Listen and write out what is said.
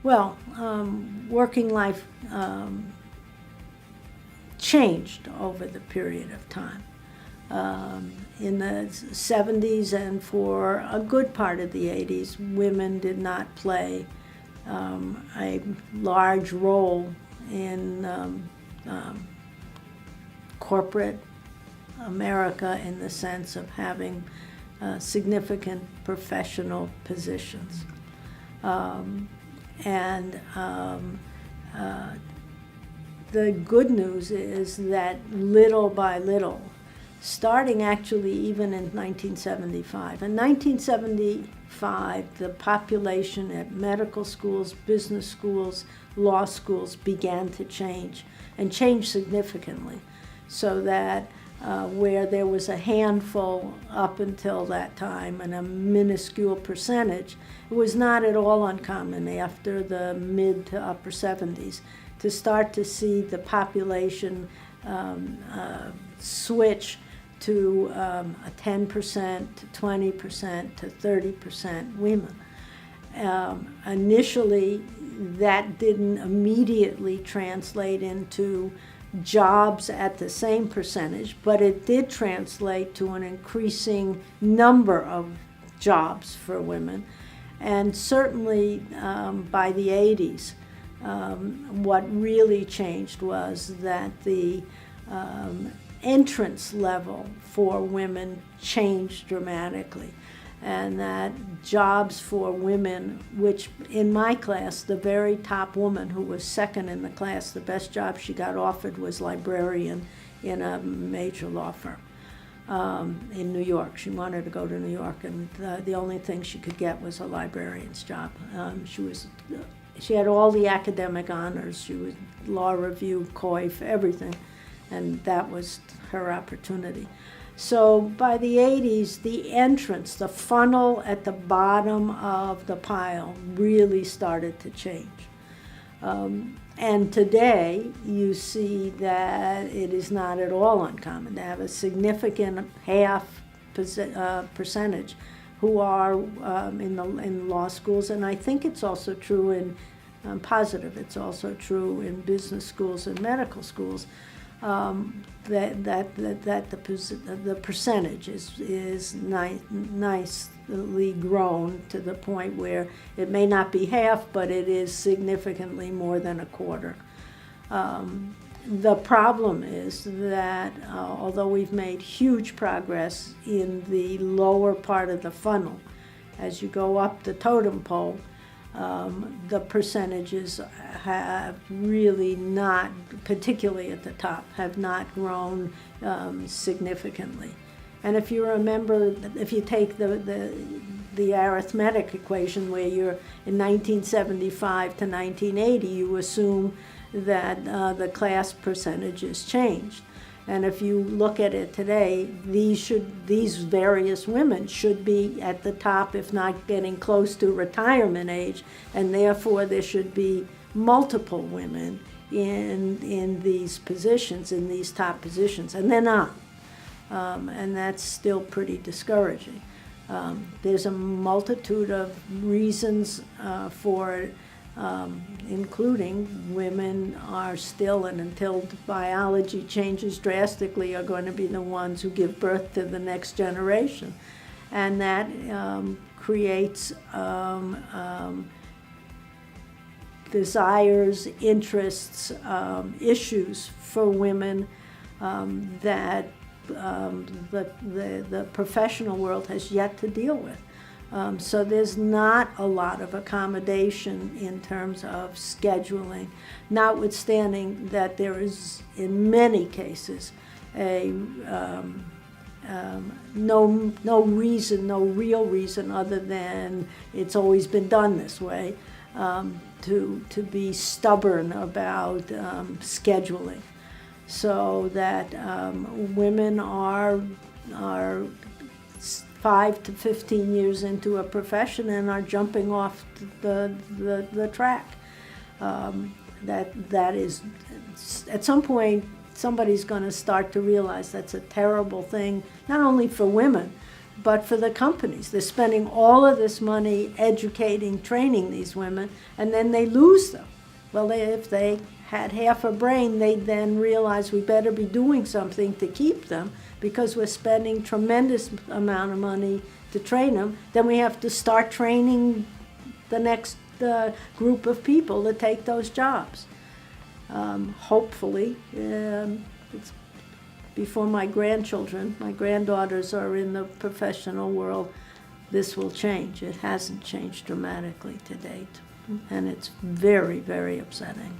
Well, working life changed over the period of time. In the 70s and for a good part of the 80s, women did not play a large role in corporate America in the sense of having significant professional positions. The good news is that little by little, starting actually even in 1975. In 1975, the population at medical schools, business schools, law schools began to change, and change significantly, so that where there was a handful up until that time and a minuscule percentage, it was not at all uncommon after the mid to upper 70s to start to see the population switch to a 10% to 20% to 30% women. Initially, that didn't immediately translate into jobs at the same percentage, but it did translate to an increasing number of jobs for women. And certainly by the 80s, what really changed was that the entrance level for women changed dramatically, and that jobs for women, which in my class, the very top woman who was second in the class, the best job she got offered was librarian in a major law firm in New York. She wanted to go to New York, and the only thing she could get was a librarian's job. She had all the academic honors. She was law review, COIF, everything, and that was her opportunity. So by the 80s, the entrance, the funnel at the bottom of the pile really started to change. And today, you see that it is not at all uncommon to have a significant percentage who are in law schools, and I think it's also true in positive. It's also true in business schools and medical schools. That the percentage is nicely grown to the point where it may not be half, but it is significantly more than a quarter. The problem is that although we've made huge progress in the lower part of the funnel, as you go up the totem pole, the percentages have really not, particularly at the top, have not grown significantly. And if you remember, if you take the arithmetic equation where you're in 1975 to 1980, you assume that the class percentages changed. And if you look at it today, these various women should be at the top, if not getting close to retirement age, and therefore there should be multiple women in these positions, in these top positions, and they're not. And that's still pretty discouraging. There's a multitude of reasons for it. Including women are still, and until biology changes drastically, are going to be the ones who give birth to the next generation. And that creates desires, interests, issues for women that the professional world has yet to deal with. So there's not a lot of accommodation in terms of scheduling, notwithstanding that there is, in many cases, no real reason other than it's always been done this way, to be stubborn about scheduling, so that women are 5 to 15 years into a profession and are jumping off the track. That is, at some point, somebody's going to start to realize that's a terrible thing, not only for women, but for the companies. They're spending all of this money educating, training these women, and then they lose them. Well, if they had half a brain, they'd then realize we better be doing something to keep them, because we're spending tremendous amount of money to train them. Then we have to start training the next group of people to take those jobs. Hopefully, it's before my granddaughters are in the professional world, this will change. It hasn't changed dramatically to date, and it's very, very upsetting.